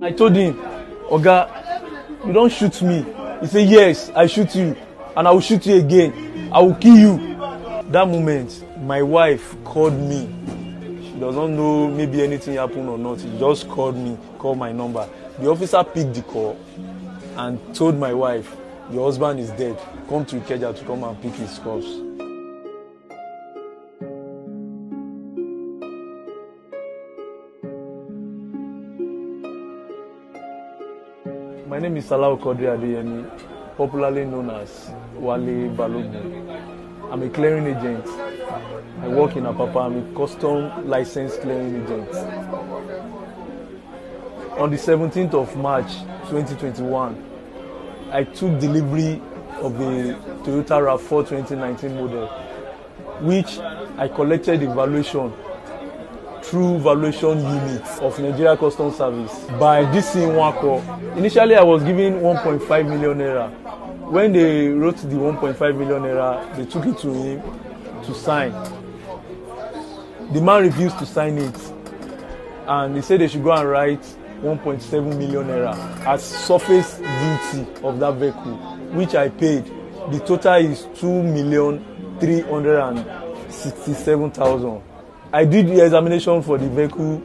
I told him, Oga, you don't shoot me. He said, yes, I shoot you. And I will shoot you again. I will kill you. That moment, my wife called me. She doesn't know maybe anything happened or not. She just called me, called my number. The officer picked the call and told my wife, your husband is dead. Come to Ikeja to come and pick his corpse. My name is Salau Quadri Adeyemi, popularly known as Wale Balogun. I'm a clearing agent. I work in Apapa. I'm a custom licensed clearing agent. On the 17th of March 2021, I took delivery of the Toyota RAV4 2019 model, which I collected the valuation through valuation unit of Nigeria Customs Service by DC Nwako. Initially, I was given 1.5 million naira. When they wrote the 1.5 million naira, they took it to him to sign. The man refused to sign it, and he said they should go and write 1.7 million naira as surface duty of that vehicle, which I paid. The total is 2,367,000. I did the examination for the vehicle.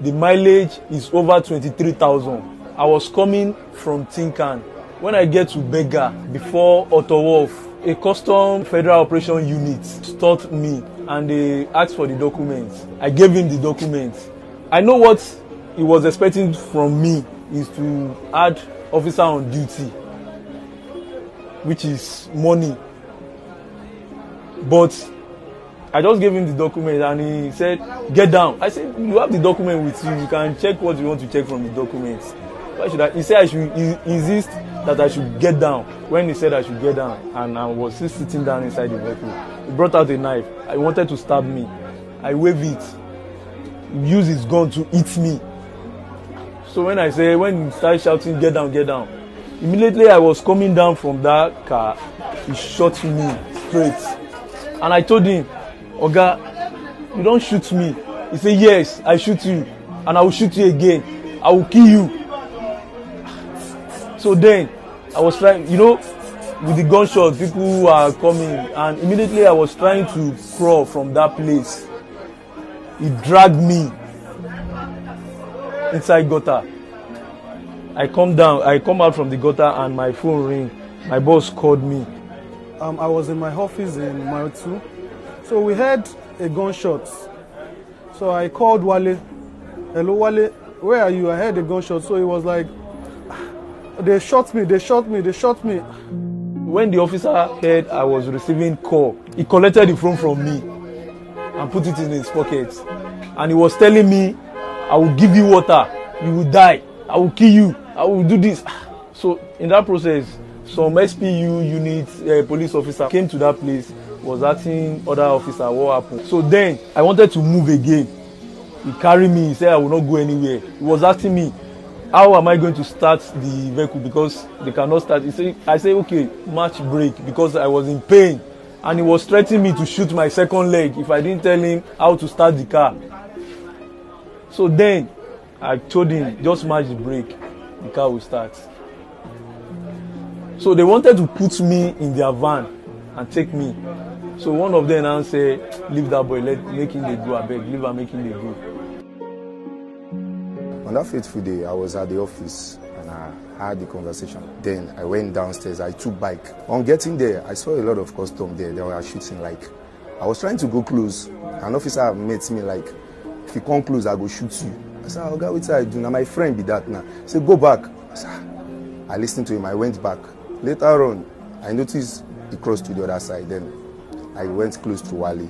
The mileage is over 23,000. I was coming from Tinkan. When I get to Bega, before Otto a custom federal operation unit stopped me and they asked for the documents. I gave him the documents. I know what he was expecting from me is to add officer on duty, which is money. But I just gave him the document and he said, get down. I said, you have the document with you. You can check what you want to check from the documents. Why should I? He said I should insist that I should get down. When he said I should get down, and I was still sitting down inside the vehicle, he brought out a knife. He wanted to stab me. I waved it. He used his gun to hit me. So when he started shouting, get down, immediately I was coming down from that car, he shot me straight. And I told him, Oga, you don't shoot me. He said, yes, I shoot you. And I will shoot you again. I will kill you. So then, I was trying, with the gunshot, people were coming. And immediately I was trying to crawl from that place. He dragged me inside gutter. I come out from the gutter and my phone ring. My boss called me. I was in my office in Mile 2. So we heard a gunshot. So I called Wale. Hello, Wale, where are you? I heard a gunshot. So he was like, they shot me. When the officer heard I was receiving call, he collected the phone from me and put it in his pocket. And he was telling me, I will give you water, you will die, I will kill you, I will do this. So in that process, some SPU unit police officer came to that place, was asking other officer what happened. So then I wanted to move again. He carried me, he said I will not go anywhere. He was asking me, how am I going to start the vehicle because they cannot start. I said, okay, match break, because I was in pain. And he was threatening me to shoot my second leg if I didn't tell him how to start the car. So then I told him, just match the brake, the car will start. So they wanted to put me in their van and take me. So one of them now said, leave that boy, make him dey go, abeg, leave am, make him dey go. On that fateful day, I was at the office and I had the conversation. Then I went downstairs, I took bike. On getting there, I saw a lot of custom there. They were shooting like, I was trying to go close. An officer met me like, if you come close, I go shoot you. I said, okay, what I do? Now my friend be that now. He said, go back. I listened to him, I went back. Later on, I noticed he crossed to the other side. Then I went close to Wale.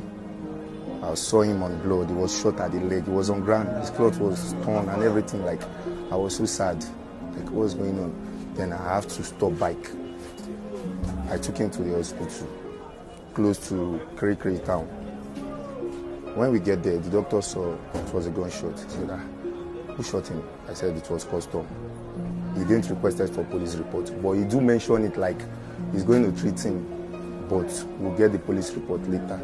I saw him on blood. He was shot at the leg. He was on ground. His clothes was torn and everything. Like, I was so sad. Like, what's going on? Then I have to stop bike. I took him to the hospital, close to Kiri town. When we get there, the doctor saw it was a gunshot. He said, who shot him? I said it was custom. He didn't request for police report, but he do mention it like he's going to treat him, but we'll get the police report later.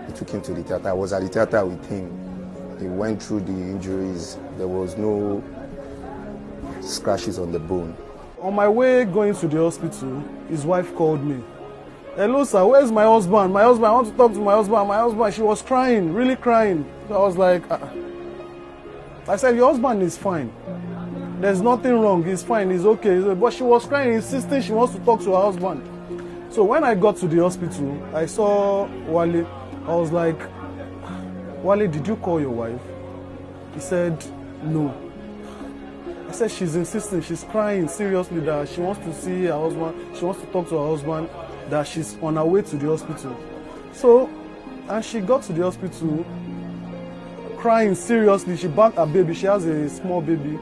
He took him to the theater. I was at the theater with him. He went through the injuries. There was no scratches on the bone. On my way going to the hospital, his wife called me. Hello, sir, where's my husband? My husband, I want to talk to my husband. My husband, she was crying, really crying. So I was like, I said, your husband is fine. There's nothing wrong, he's fine, he's okay. But she was crying, insisting she wants to talk to her husband. So when I got to the hospital, I saw Wale. I was like, Wale, did you call your wife? He said, no. I said, she's insisting, she's crying seriously that she wants to see her husband, she wants to talk to her husband, that she's on her way to the hospital. So, and she got to the hospital crying seriously. She bagged her baby, she has a small baby.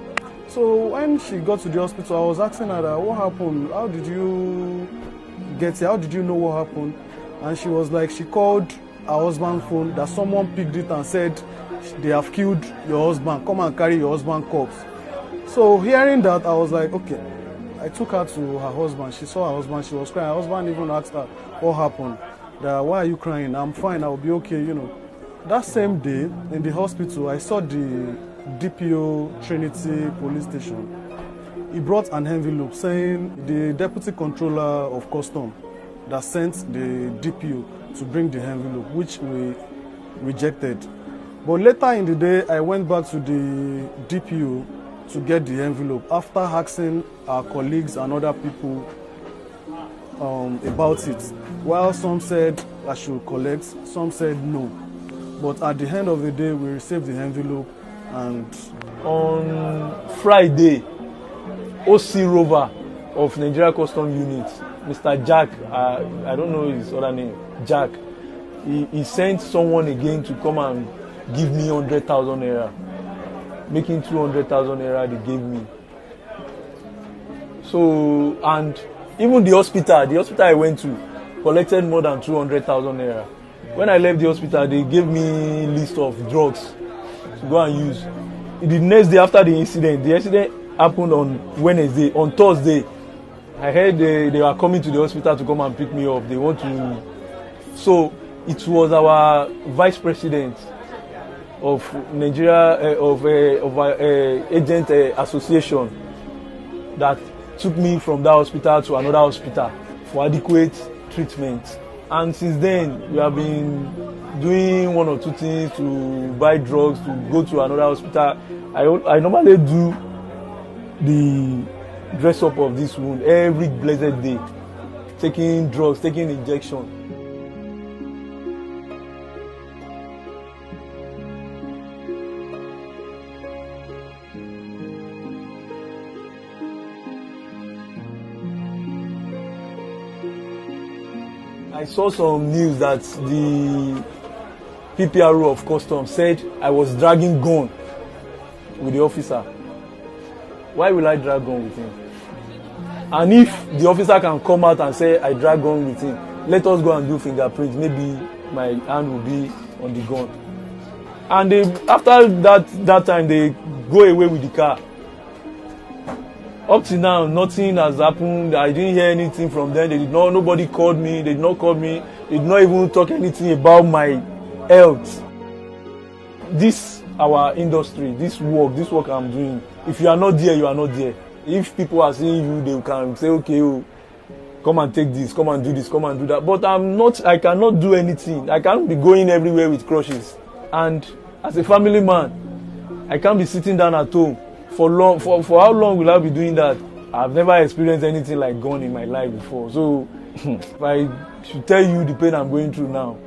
So when she got to the hospital, I was asking her, what happened? How did you get here? How did you know what happened? And she was like, she called her husband's phone, that someone picked it and said, they have killed your husband, come and carry your husband's corpse. So hearing that, I was like, okay. I took her to her husband. She saw her husband, she was crying. Her husband even asked her, what happened? That, why are you crying? I'm fine, I'll be okay, you know. That same day, in the hospital, I saw the DPO Trinity police station. He brought an envelope saying the deputy controller of custom that sent the DPO to bring the envelope, which we rejected. But later in the day, I went back to the DPO to get the envelope after asking our colleagues and other people about it. While some said I should collect, some said no. But at the end of the day, we received the envelope. And on Friday, OC Rover of Nigeria Custom Unit, Mr. Jack, I don't know his other name, Jack, he sent someone again to come and give me 100,000 naira. Making 200,000 naira they gave me. So, and even the hospital I went to collected more than 200,000 naira. When I left the hospital, they gave me list of drugs to go and use. The next day after the incident happened on Wednesday. On Thursday, I heard they were coming to the hospital to come and pick me up. They want to. So it was our vice president of Nigeria Agent Association that took me from that hospital to another hospital for adequate treatment. And since then, we have been doing one or two things to buy drugs, to go to another hospital. I normally do the dress up of this wound every blessed day, taking drugs, taking injection. I saw some news that the PPRO of Customs said I was dragging gun with the officer. Why will I drag gun with him? And if the officer can come out and say I drag gun with him, let us go and do fingerprints. Maybe my hand will be on the gun. And after that time, they go away with the car. Up to now, nothing has happened. I didn't hear anything from them. Nobody called me. They did not call me. They did not even talk anything about my health. This, our industry, this work I'm doing, if you are not there, you are not there. If people are seeing you, they can say, okay, oh, come and take this, come and do this, come and do that. But I cannot do anything. I can't be going everywhere with crutches. And as a family man, I can't be sitting down at home. For how long will I be doing that? I've never experienced anything like gun in my life before. So if I should tell you the pain I'm going through now,